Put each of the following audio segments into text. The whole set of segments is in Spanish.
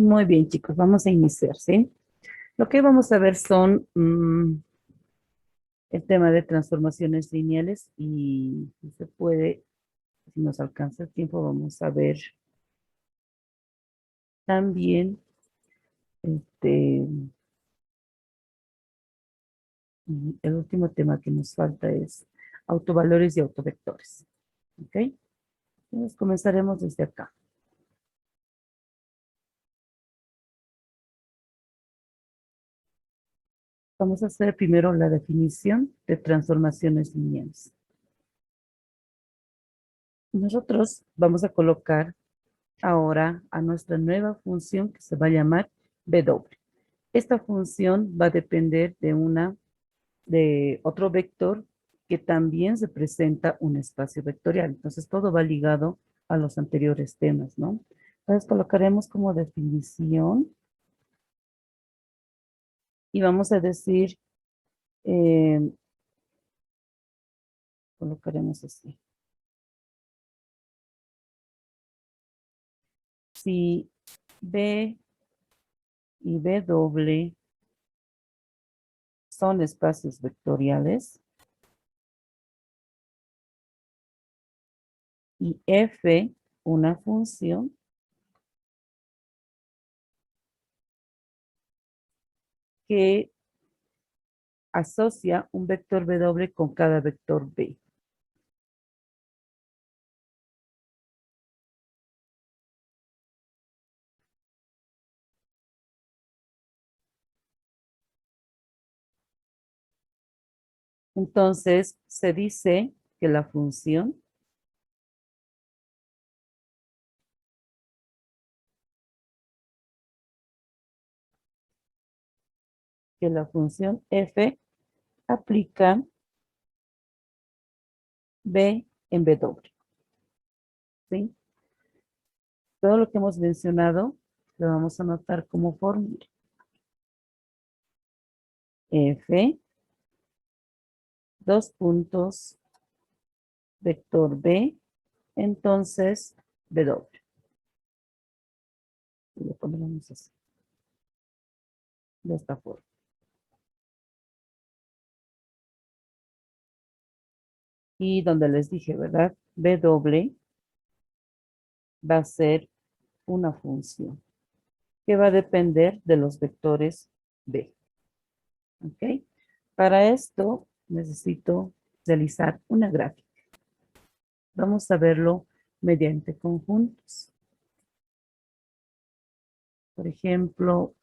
Muy bien, chicos, vamos a iniciar, ¿sí? Lo que vamos a ver son el tema de transformaciones lineales y si se puede, si nos alcanza el tiempo, vamos a ver también este, el último tema que nos falta es autovalores y autovectores, ¿ok? Entonces comenzaremos desde acá. Vamos a hacer primero la definición de transformaciones lineales. Nosotros vamos a colocar ahora a nuestra nueva función que se va a llamar W. Esta función va a depender de otro vector que también se presenta un espacio vectorial. Entonces todo va ligado a los anteriores temas, ¿no? Entonces colocaremos como definición y vamos a decir, eh, colocaremos así. Si B y W son espacios vectoriales y F una función, que asocia un vector W con cada vector B. Entonces, se dice que la función f aplica B en W, ¿sí? Todo lo que hemos mencionado lo vamos a anotar como fórmula. F, dos puntos, vector B, entonces W. Y lo pondremos así, de esta forma. Y donde les dije, ¿verdad? W va a ser una función que va a depender de los vectores B. ¿Ok? Para esto necesito realizar una gráfica. Vamos a verlo mediante conjuntos. Por ejemplo,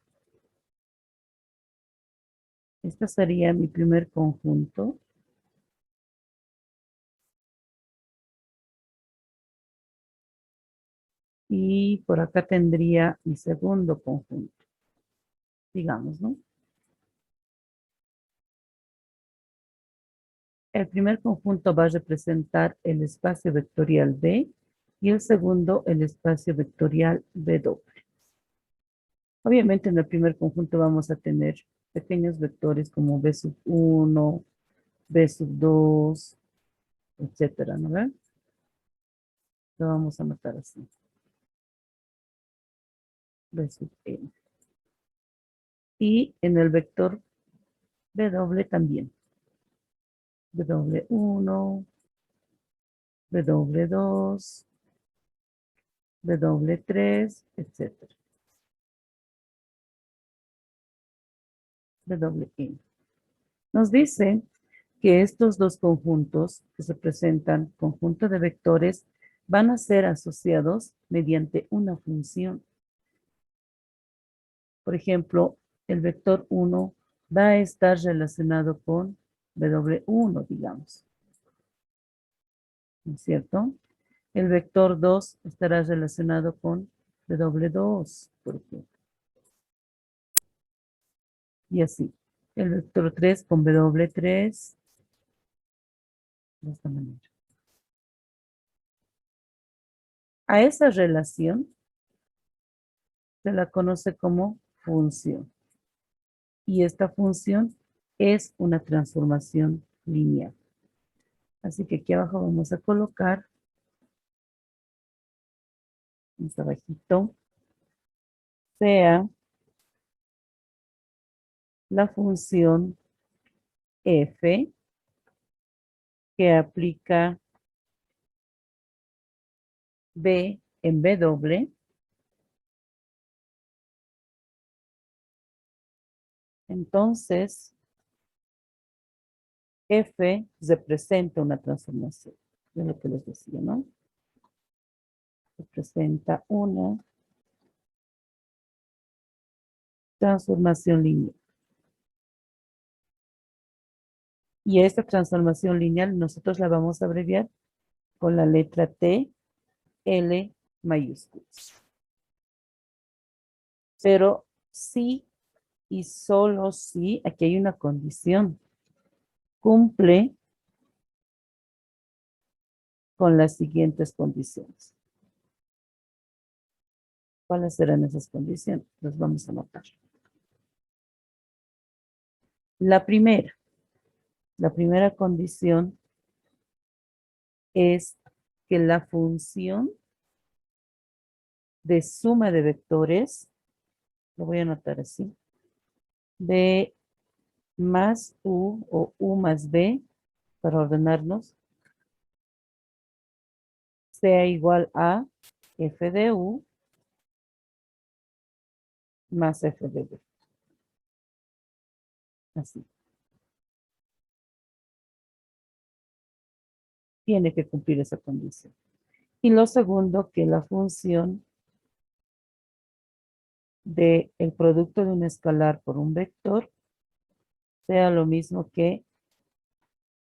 este sería mi primer conjunto. Y por acá tendría mi segundo conjunto, digamos, ¿no? El primer conjunto va a representar el espacio vectorial B y el segundo el espacio vectorial W. Obviamente en el primer conjunto vamos a tener pequeños vectores como B sub 1, B sub 2, etcétera, ¿no ven? Lo vamos a anotar así. B sub n. Y en el vector W también. W1, W2, W3, etcétera. Wn. Nos dice que estos dos conjuntos que se presentan conjunto de vectores van a ser asociados mediante una función. Por ejemplo, el vector 1 va a estar relacionado con W1, digamos. ¿No es cierto? El vector 2 estará relacionado con W2, por ejemplo. Y así. El vector 3 con W3, de esta manera. A esa relación se la conoce como función. Y esta función es una transformación lineal. Así que aquí abajo vamos a colocar, más abajito, sea la función f que aplica b en b doble, entonces f representa una transformación. Es lo que les decía, ¿no? Representa una transformación lineal. Y esta transformación lineal nosotros la vamos a abreviar con la letra T, L mayúsculas. Pero sí y solo si, aquí hay una condición, cumple con las siguientes condiciones. ¿Cuáles serán esas condiciones? Las vamos a anotar. La primera condición es que la función de suma de vectores, lo voy a anotar así, B más U o U más B, para ordenarnos, sea igual a f de U más f de B. Así. Tiene que cumplir esa condición. Y lo segundo, que la función del producto de un escalar por un vector sea lo mismo que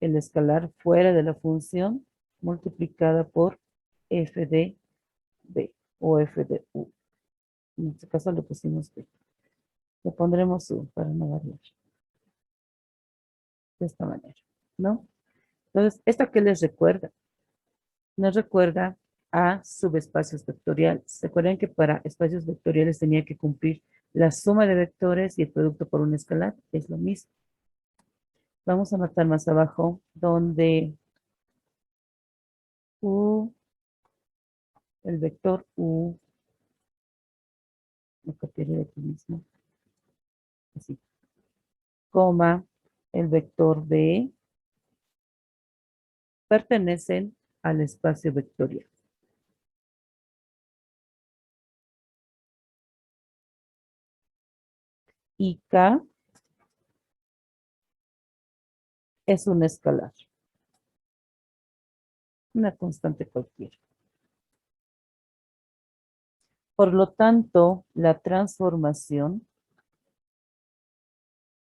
el escalar fuera de la función multiplicada por f de b o f de u. En este caso le pusimos b. Le pondremos u para no variar. De esta manera, ¿no? Entonces, ¿esto qué les recuerda? Nos recuerda a subespacios vectoriales. ¿Recuerdan que para espacios vectoriales tenía que cumplir la suma de vectores y el producto por un escalar? Es lo mismo. Vamos a anotar más abajo donde u, el vector u, lo copiaré de aquí mismo, así, coma, el vector b, pertenecen al espacio vectorial. Y k es un escalar, una constante cualquiera. Por lo tanto, la transformación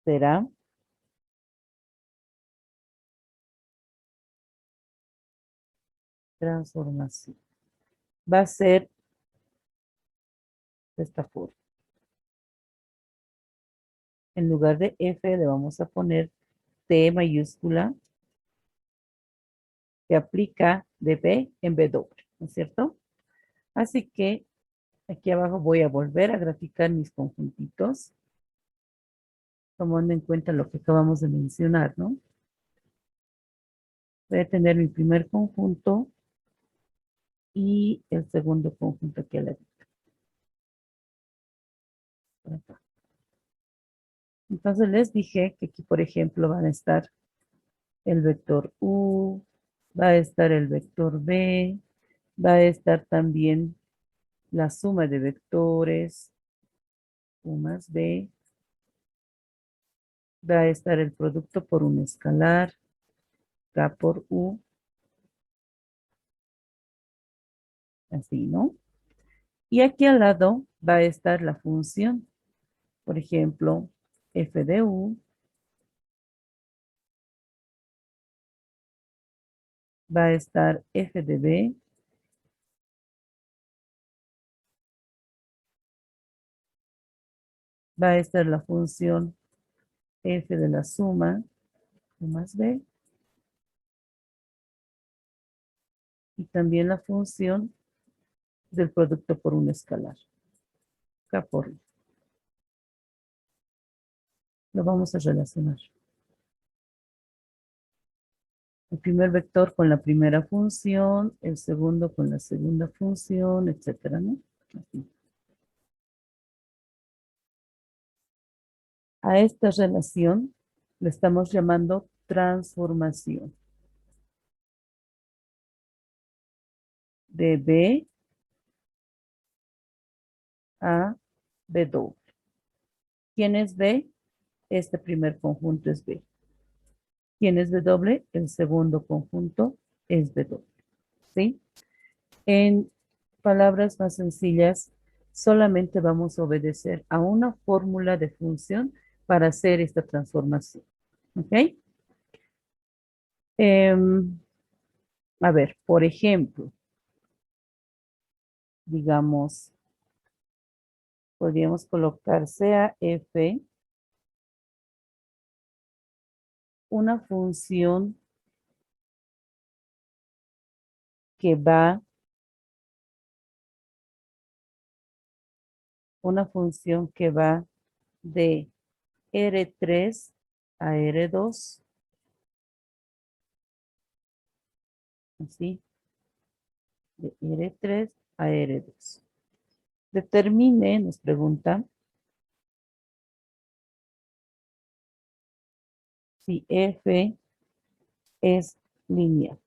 será transformación. Va a ser de esta forma. En lugar de F le vamos a poner T mayúscula que aplica de B en B doble, ¿no es cierto? Así que aquí abajo voy a volver a graficar mis conjuntitos, tomando en cuenta lo que acabamos de mencionar, ¿no? Voy a tener mi primer conjunto y el segundo conjunto aquí a la derecha. Entonces les dije que aquí, por ejemplo, van a estar el vector U, va a estar el vector B, va a estar también la suma de vectores, U más B, va a estar el producto por un escalar, K por U, así, ¿no? Y aquí al lado va a estar la función, por ejemplo, f de U, va a estar f de B, va a estar la función f de la suma, U más B, y también la función del producto por un escalar, K por U. Lo vamos a relacionar. El primer vector con la primera función, el segundo con la segunda función, etcétera, ¿no? Así. A esta relación le estamos llamando transformación de B a W. ¿Quién es B? Este primer conjunto es B. ¿Quién es W? El segundo conjunto es W. ¿Sí? En palabras más sencillas, solamente vamos a obedecer a una fórmula de función para hacer esta transformación. ¿Ok? A ver, por ejemplo, digamos, podríamos colocar sea f una función que va, una función que va de R3 a R2, así, de R3 a R2. Determine, nos pregunta, si f es lineal,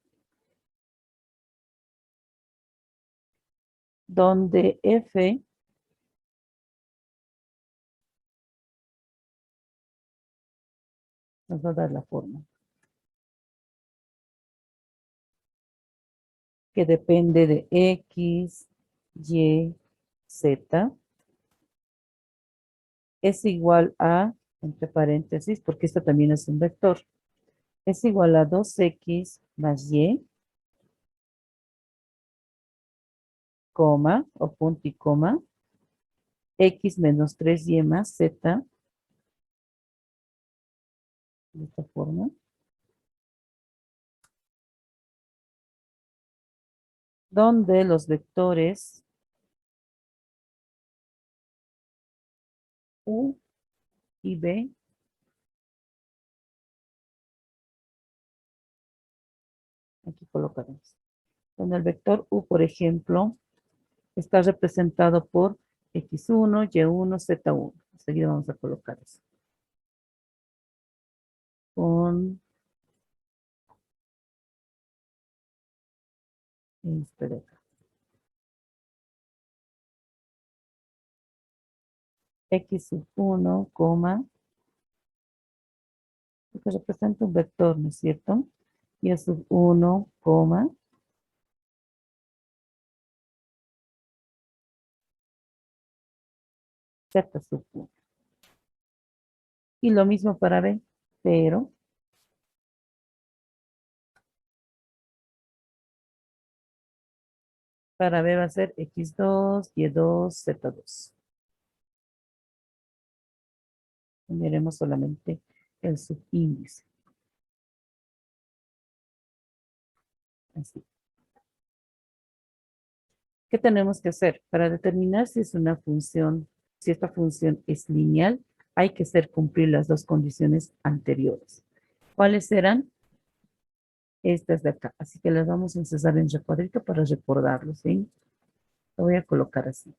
donde f nos va a dar la forma, que depende de x, y, z, es igual a, entre paréntesis, porque esto también es un vector, es igual a 2x más y, coma, o punto y coma, x menos 3y más z, de esta forma, donde los vectores u y b, aquí colocaremos, donde el vector u, por ejemplo, está representado por x1, y1, z1. Enseguida vamos a colocar eso. Con este de acá. X sub 1, porque representa un vector, ¿no es cierto? Y sub 1, z sub 1. Y lo mismo para B, pero para B va a ser x2, y2, z2. Miremos solamente el subíndice. Así. ¿Qué tenemos que hacer? Para determinar si es una función, si esta función es lineal, hay que hacer cumplir las dos condiciones anteriores. ¿Cuáles serán? Estas de acá. Así que las vamos a encesar en recuadrito para recordarlo, ¿sí? Lo voy a colocar así.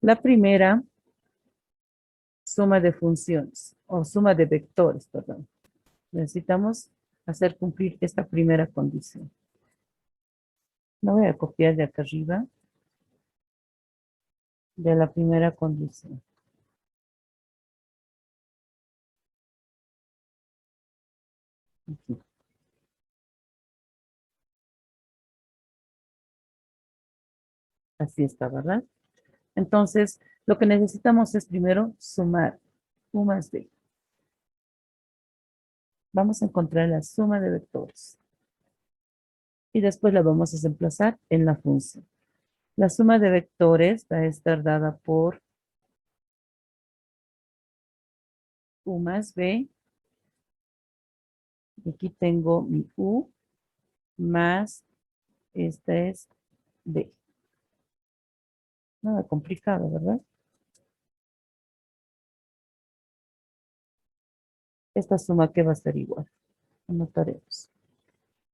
La primera, suma de funciones, o suma de vectores, perdón. Necesitamos hacer cumplir esta primera condición. La voy a copiar de acá arriba, de la primera condición. Aquí. Así está, ¿verdad? Entonces, lo que necesitamos es primero sumar u más b. Vamos a encontrar la suma de vectores. Y después la vamos a desplazar en la función. La suma de vectores va a estar dada por u más b. Y aquí tengo mi u más, esta es b. Nada complicado, ¿verdad? Esta suma que va a ser igual. Anotaremos.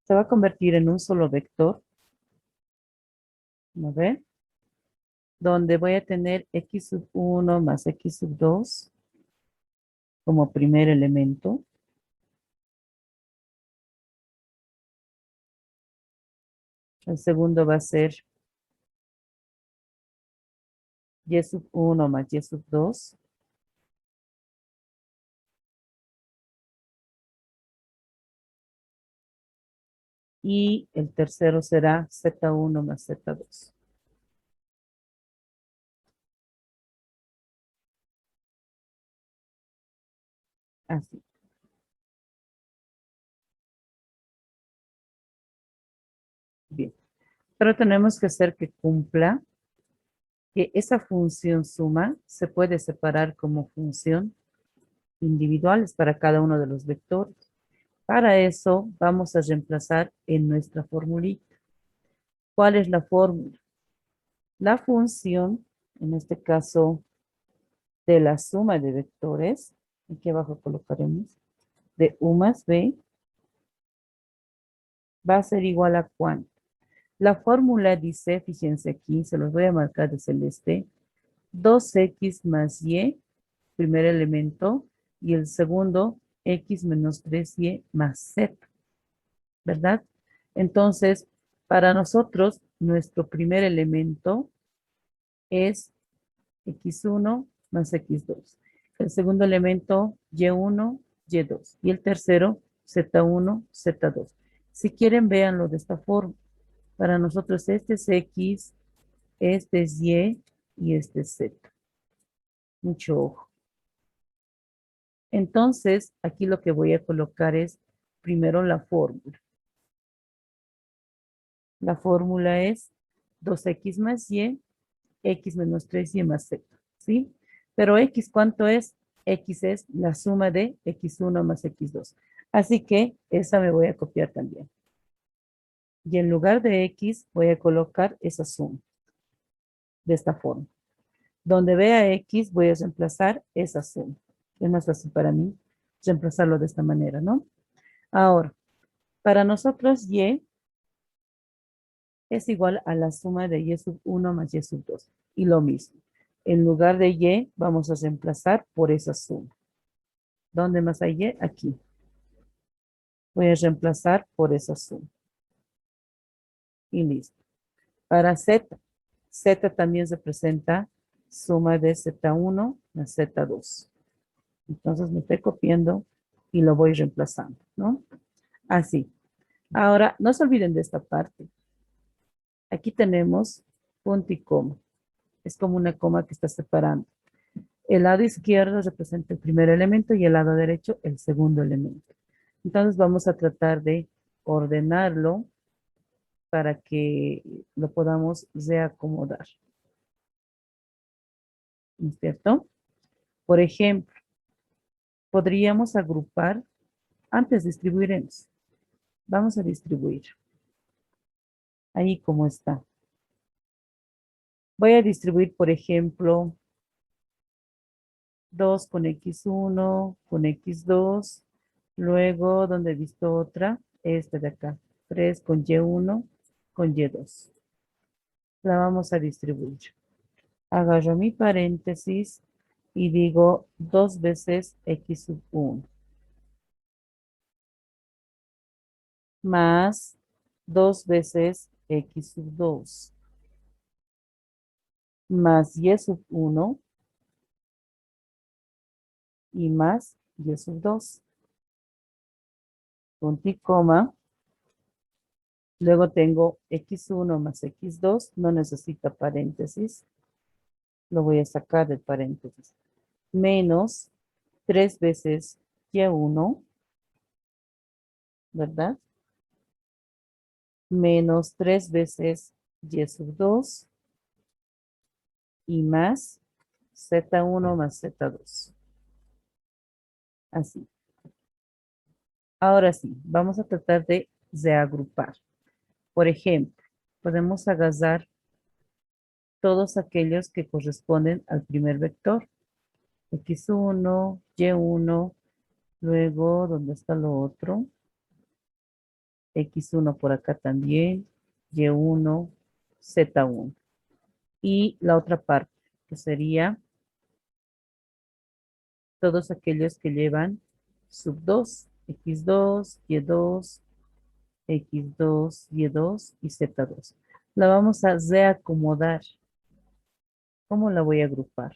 Se va a convertir en un solo vector. ¿No ve? donde voy a tener x sub 1 más x sub 2 como primer elemento. El segundo va a ser y sub 1 más y sub 2. Y el tercero será z1 más z2. Así. Bien. Pero tenemos que hacer que cumpla que esa función suma se puede separar como función individuales para cada uno de los vectores. Para eso vamos a reemplazar en nuestra formulita. ¿Cuál es la fórmula? La función, en este caso, de la suma de vectores, aquí abajo colocaremos, de U más B, va a ser igual a ¿cuánto? La fórmula dice, fíjense aquí, se los voy a marcar de celeste, 2x más y, primer elemento, y el segundo, x menos 3y más z, ¿verdad? Entonces, para nosotros, nuestro primer elemento es x1 más x2. El segundo elemento, y1, y2. Y el tercero, z1, z2. Si quieren, véanlo de esta forma. Para nosotros este es x, este es y este es z. Mucho ojo. Entonces, aquí lo que voy a colocar es primero la fórmula. La fórmula es 2x más y, x menos 3y más z, ¿sí? Pero x, ¿cuánto es? X es la suma de x1 más x2. Así que esa me voy a copiar también. Y en lugar de x voy a colocar esa suma de esta forma. Donde vea x voy a reemplazar esa suma. Es más fácil para mí reemplazarlo de esta manera, ¿no? Ahora, para nosotros y es igual a la suma de y sub 1 más y sub 2. Y lo mismo. En lugar de y, vamos a reemplazar por esa suma. ¿Dónde más hay y? Aquí. Voy a reemplazar por esa suma. Y listo. Para z, z también representa suma de z1 más z2. Entonces me estoy copiando y lo voy reemplazando, ¿no? Así. Ahora, no se olviden de esta parte. Aquí tenemos punto y coma. Es como una coma que está separando. El lado izquierdo representa el primer elemento y el lado derecho el segundo elemento. Entonces vamos a tratar de ordenarlo para que lo podamos reacomodar. ¿No es cierto? Por ejemplo, podríamos agrupar, antes distribuiremos. Vamos a distribuir. Ahí como está. Voy a distribuir, por ejemplo, 2 con x1, con x2. Luego, donde he visto otra, esta de acá. 3 con y1, con y2. La vamos a distribuir. Agarro mi paréntesis y digo 2 veces x sub 1 más 2 veces x sub 2 más y sub 1 y más y sub 2. Punto y coma. Luego tengo x1 más x2, no necesita paréntesis. Lo voy a sacar del paréntesis. Menos 3 veces y1, ¿verdad? Menos 3 veces y sub 2 y más z1 más z2. Así. Ahora sí, vamos a tratar de reagrupar. Por ejemplo, podemos agarrar todos aquellos que corresponden al primer vector. X1, Y1, luego, ¿dónde está lo otro? X1 por acá también, Y1, Z1. y la otra parte, que sería todos aquellos que llevan sub 2, x2, y2, x2, y2 y z2. La vamos a reacomodar. ¿Cómo la voy a agrupar?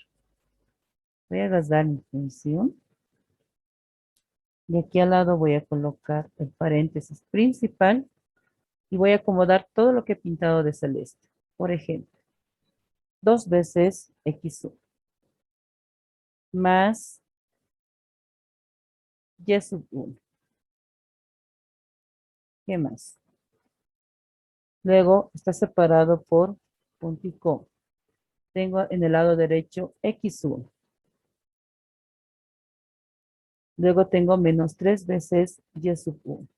Voy a agarrar mi función y aquí al lado voy a colocar el paréntesis principal y voy a acomodar todo lo que he pintado de celeste. Por ejemplo, 2 veces x1 más y sub 1. ¿Qué más? Luego está separado por punto y coma. Tengo en el lado derecho x1. Luego tengo menos 3 veces y sub 1.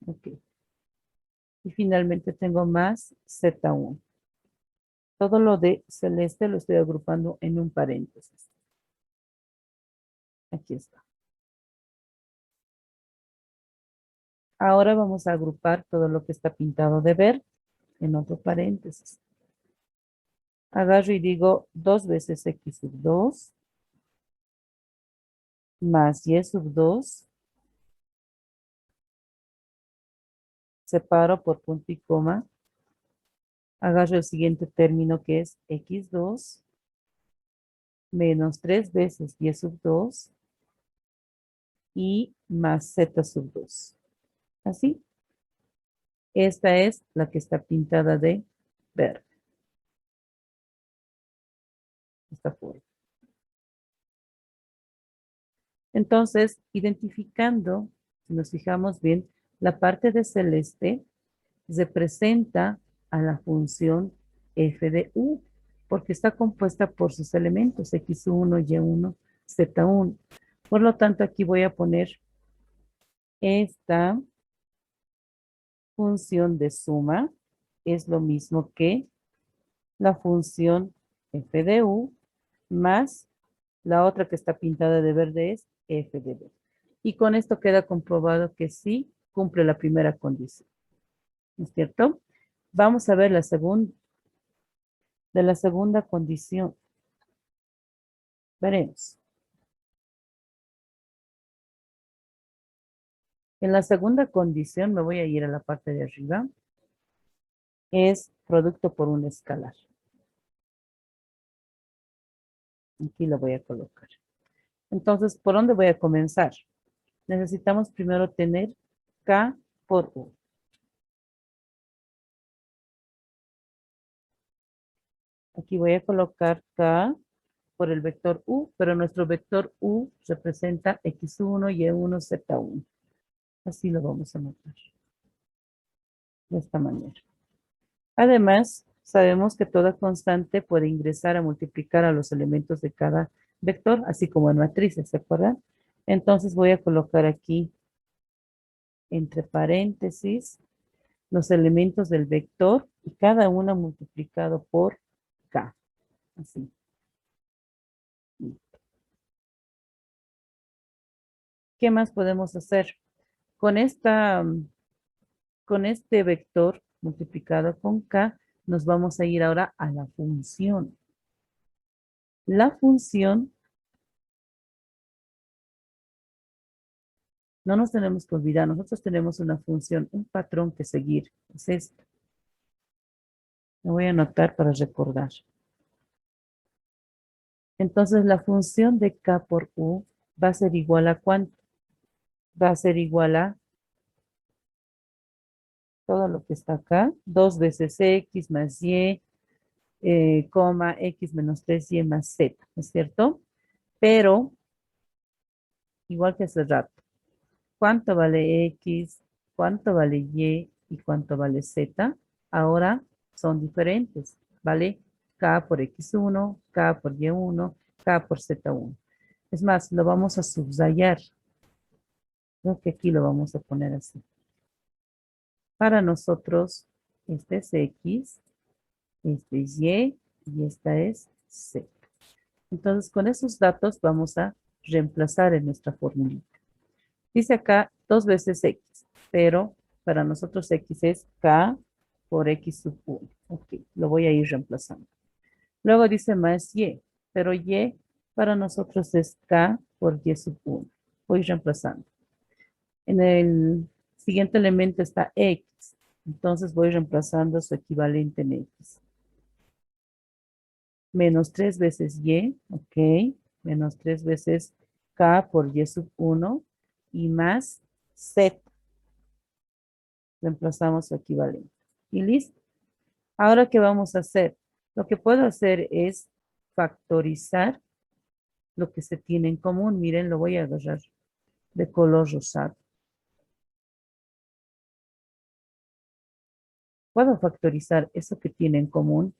Ok. Y finalmente tengo más z1. Todo lo de celeste lo estoy agrupando en un paréntesis. Aquí está. Ahora vamos a agrupar todo lo que está pintado de verde en otro paréntesis. Agarro y digo 2 veces x sub 2 más y sub 2. Separo por punto y coma. Agarro el siguiente término que es x2 menos 3 veces y sub 2 y más z sub 2. Así. Esta es la que está pintada de verde. Esta forma. Entonces, identificando, si nos fijamos bien, la parte de celeste representa a la función f de u, porque está compuesta por sus elementos x1, y1, z1. Por lo tanto, aquí voy a poner esta función de suma, es lo mismo que la función f de u más la otra que está pintada de verde es f de b. Y con esto queda comprobado que sí cumple la primera condición. ¿No es cierto? Vamos a ver la segunda, de la segunda condición. Veremos. En la segunda condición, me voy a ir a la parte de arriba, es producto por un escalar. Aquí lo voy a colocar. Entonces, ¿por dónde voy a comenzar? Necesitamos primero tener K por U. Aquí voy a colocar K por el vector U, pero nuestro vector U representa X1, Y1, Z1. Así lo vamos a notar. De esta manera. Además, sabemos que toda constante puede ingresar a multiplicar a los elementos de cada vector, así como en matrices, ¿se acuerdan? Entonces voy a colocar aquí entre paréntesis los elementos del vector y cada uno multiplicado por K. Así. ¿Qué más podemos hacer? Con con este vector multiplicado con K, nos vamos a ir ahora a la función. La función, no nos tenemos que olvidar, nosotros tenemos una función, un patrón que seguir. Es esto. Lo voy a anotar para recordar. Entonces, la función de K por U va a ser igual a ¿cuánto? Va a ser igual a todo lo que está acá, 2 veces X más Y, coma X menos 3Y más Z, ¿no es cierto? Pero, igual que hace rato, ¿cuánto vale X? ¿Cuánto vale y cuánto vale Z? Ahora son diferentes. Vale K por X1, K por Y1, K por Z1. Es más, lo vamos a subrayar. Creo que aquí lo vamos a poner así. Para nosotros, este es X, este es y esta es Z. Entonces, con esos datos vamos a reemplazar en nuestra formulita. Dice acá 2 veces X, pero para nosotros X es K por X sub 1. Ok, lo voy a ir reemplazando. Luego dice más y, pero y para nosotros es k por y sub 1. Voy reemplazando. En el siguiente elemento está x. Entonces voy reemplazando su equivalente en x. Menos 3 veces y, ok. Menos 3 veces k por y sub 1 y más z. Reemplazamos su equivalente. Y listo. Ahora, ¿qué vamos a hacer? Lo que puedo hacer es factorizar lo que se tiene en común. Miren, lo voy a agarrar de color rosado. Puedo factorizar eso que tiene en común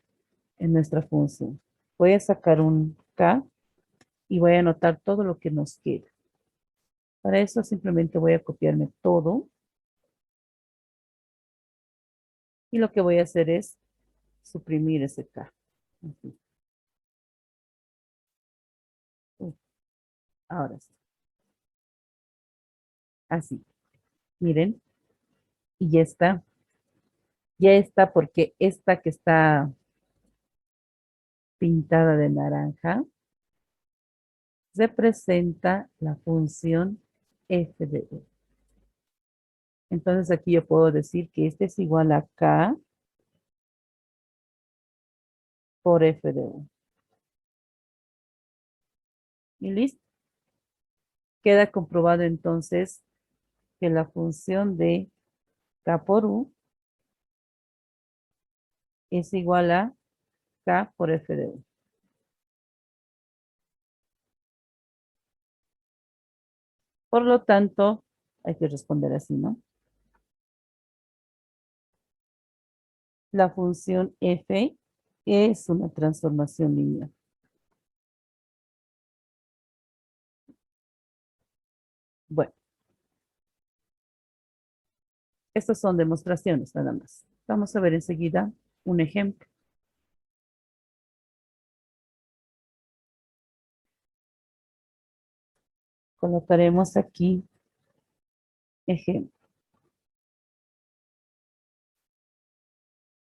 en nuestra función. Voy a sacar un k y voy a anotar todo lo que nos queda. Para eso simplemente voy a copiarme todo y lo que voy a hacer es suprimir ese k. Así. Ahora sí. Así. Miren, y ya está. Ya está porque esta que está pintada de naranja representa la función f de u. Entonces aquí yo puedo decir que este es igual a k por f de u. Y listo. Queda comprobado entonces que la función de k por u es igual a k por f de u. Por lo tanto, hay que responder así, ¿no? La función f es una transformación lineal. Bueno, estas son demostraciones nada más. Vamos a ver enseguida un ejemplo. Colocaremos aquí ejemplo.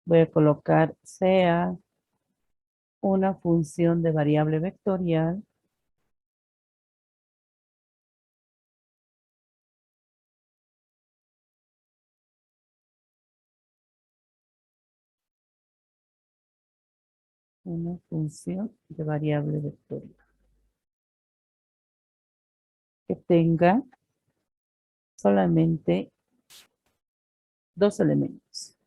Voy a colocar sea una función de variable vectorial una función de variable vectorial que tenga solamente dos elementos.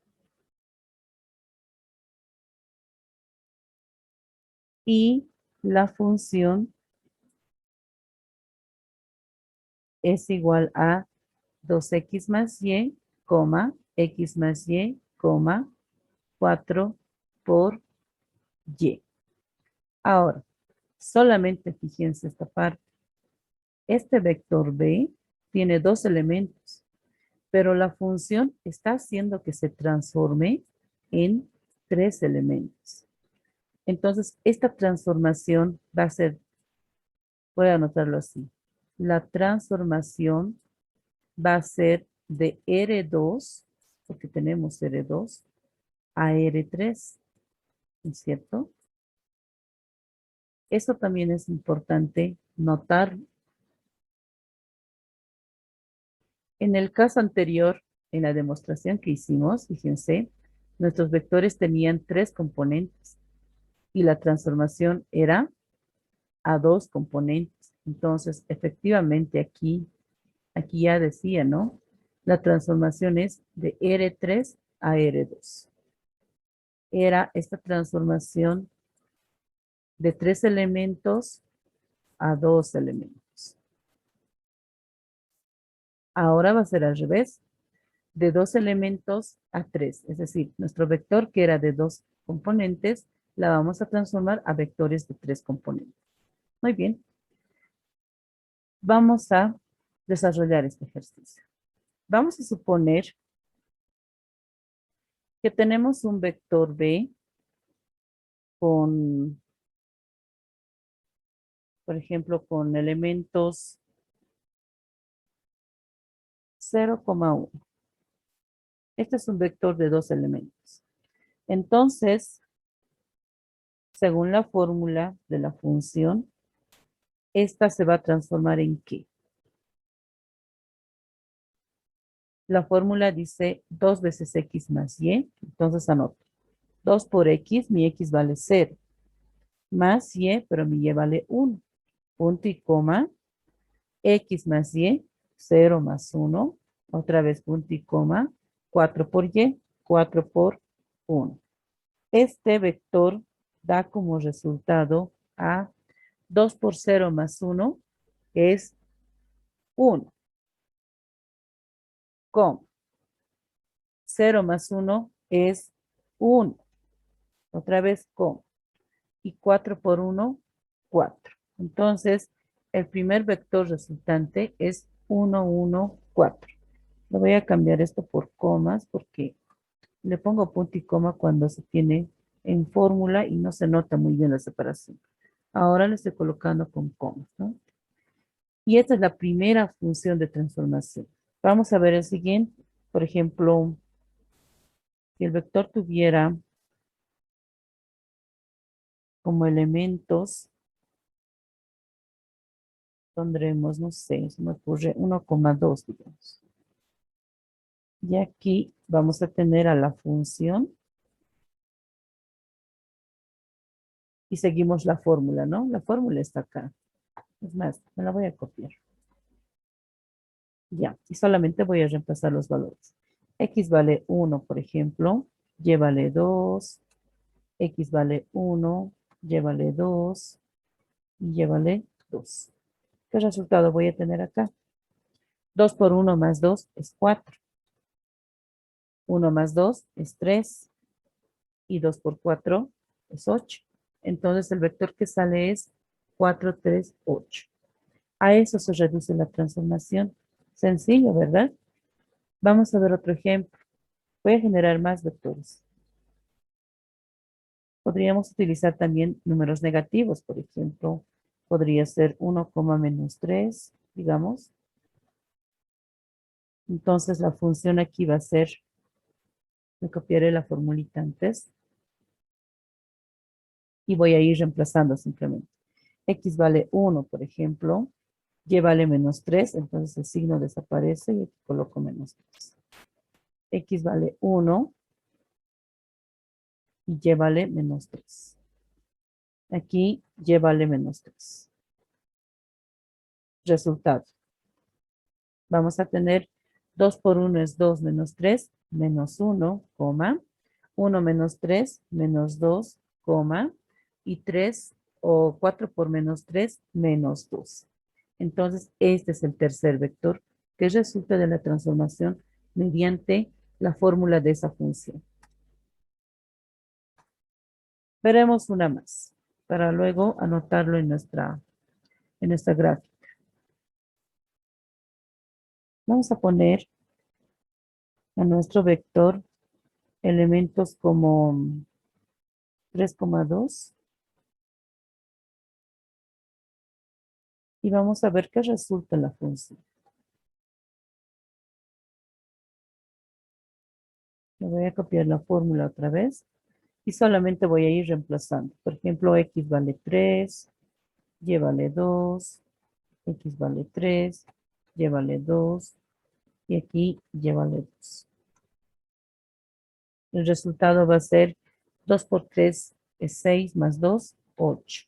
Y la función es igual a 2x más y, x más y, 4 por y. Ahora, solamente fíjense esta parte. Este vector b tiene dos elementos, pero la función está haciendo que se transforme en tres elementos. Entonces, esta transformación va a ser, voy a anotarlo así, la transformación va a ser de R2, porque tenemos R2, a R3, ¿no es cierto? Eso también es importante notar. En el caso anterior, en la demostración que hicimos, fíjense, nuestros vectores tenían tres componentes y la transformación era a dos componentes. Entonces, efectivamente aquí ya decía, ¿no? La transformación es de R3 a R2. Era esta transformación de tres elementos a dos elementos. Ahora va a ser al revés, de dos elementos a tres. Es decir, nuestro vector que era de dos componentes, la vamos a transformar a vectores de tres componentes. Muy bien. Vamos a desarrollar este ejercicio. Vamos a suponer que tenemos un vector B con, por ejemplo, con elementos 0,1. Este es un vector de dos elementos. Entonces, según la fórmula de la función, esta se va a transformar en ¿qué? La fórmula dice 2 veces x más y, entonces anoto. 2 por x, mi x vale 0, más y, pero mi y vale 1. Punto y coma, x más y, 0 más 1, otra vez punto y coma, 4 por y, 4 por 1. Este vector da como resultado a 2 por 0 más 1 es 1, con 0 más 1 es 1, otra vez con, y 4 por 1, 4. Entonces, el primer vector resultante es 1, 1, 4. Le voy a cambiar esto por comas porque le pongo punto y coma cuando se tiene en fórmula y no se nota muy bien la separación. Ahora le estoy colocando con comas, ¿no? Y esta es la primera función de transformación. Vamos a ver el siguiente. Por ejemplo, si el vector tuviera como elementos, pondremos, no sé, se me ocurre 1,2, digamos. Y aquí vamos a tener a la función y seguimos la fórmula, ¿no? La fórmula está acá. Es más, me la voy a copiar. Ya, y solamente voy a reemplazar los valores. X vale 1, por ejemplo, Y vale 2, X vale 1, Y vale 2, y Y vale 2. ¿Qué resultado voy a tener acá? 2 por 1 más 2 es 4. 1 más 2 es 3. Y 2 por 4 es 8. Entonces el vector que sale es 4, 3, 8. A eso se reduce la transformación. Sencillo, ¿verdad? Vamos a ver otro ejemplo. Voy a generar más vectores. Podríamos utilizar también números negativos, por ejemplo, podría ser 1, menos 3, digamos. Entonces la función aquí va a ser, me copiaré la formulita antes y voy a ir reemplazando simplemente. X vale 1, por ejemplo, Y vale menos 3, entonces el signo desaparece y aquí coloco menos 3. X vale 1 y Y vale menos 3. Aquí Y vale menos 3. Resultado. Vamos a tener 2 por 1 es 2 menos 3, menos 1, coma, 1 menos 3, menos 2, coma, y 3 o 4 por menos 3, menos 2. Entonces, este es el tercer vector que resulta de la transformación mediante la fórmula de esa función. Veremos una más para luego anotarlo en nuestra gráfica. Vamos a poner a nuestro vector elementos como 3,2 y vamos a ver qué resulta en la función. Le voy a copiar la fórmula otra vez y solamente voy a ir reemplazando. Por ejemplo, x vale 3, y vale 2, x vale 3, y vale 2 y aquí y vale 2. El resultado va a ser 2 por 3 es 6 más 2, 8.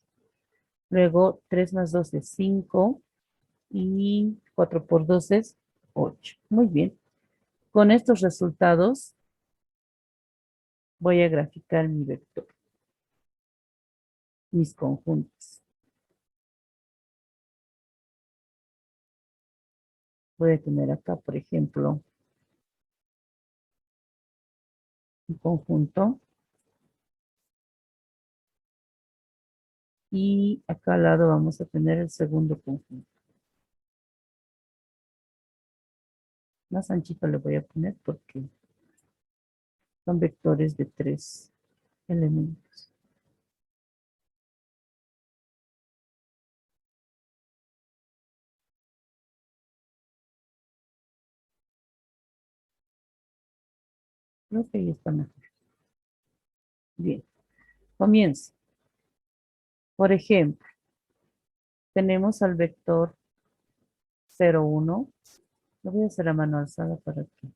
Luego 3 más 2 es 5 y 4 por 2 es 8. Muy bien. Con estos resultados voy a graficar mi vector, mis conjuntos. Voy a tener acá, por ejemplo, un conjunto y acá al lado vamos a tener el segundo conjunto. Más anchito le voy a poner porque son vectores de 3 elementos. Creo que ahí está mejor. Bien, comienzo. Por ejemplo, tenemos al vector 0,1. Lo voy a hacer a mano alzada para que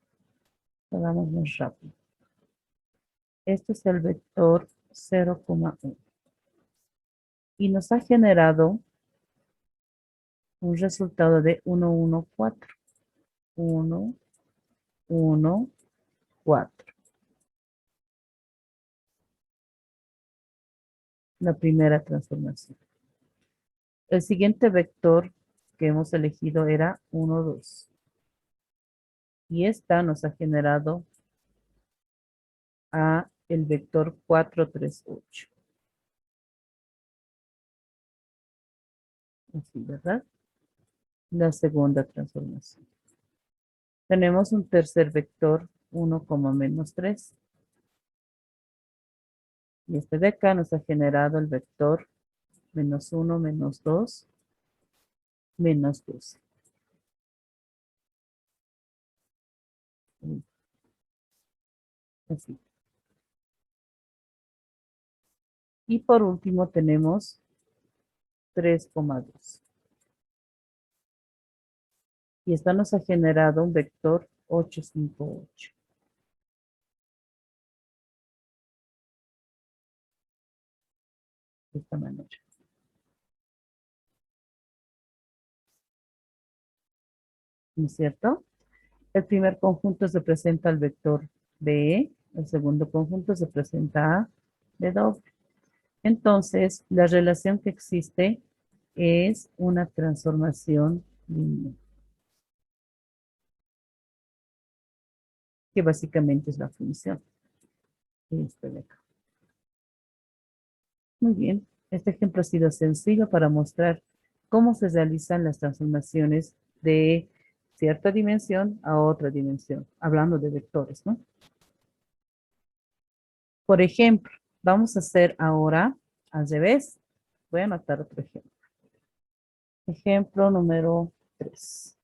lo hagamos más rápido. Este es el vector 0,1. Y nos ha generado un resultado de 1, 1, 4. 1, 1, 4. La primera transformación. El siguiente vector que hemos elegido era 1, 2. Y esta nos ha generado a el vector 4, 3, 8. Así, ¿verdad? La segunda transformación. Tenemos un tercer vector 1, menos 3. Y este de acá nos ha generado el vector menos 1, menos 2, menos 12. Así. Y por último tenemos 3,2. Y esta nos ha generado un vector 8, 5, 8. De esta manera. ¿No es cierto? El primer conjunto se presenta al vector B, el segundo conjunto se presenta a W. Entonces, la relación que existe es una transformación lineal, que básicamente es la función de este de acá. Muy bien, este ejemplo ha sido sencillo para mostrar cómo se realizan las transformaciones de cierta dimensión a otra dimensión, hablando de vectores, ¿no? Por ejemplo, vamos a hacer ahora al revés. Voy a anotar otro ejemplo. Ejemplo número 3.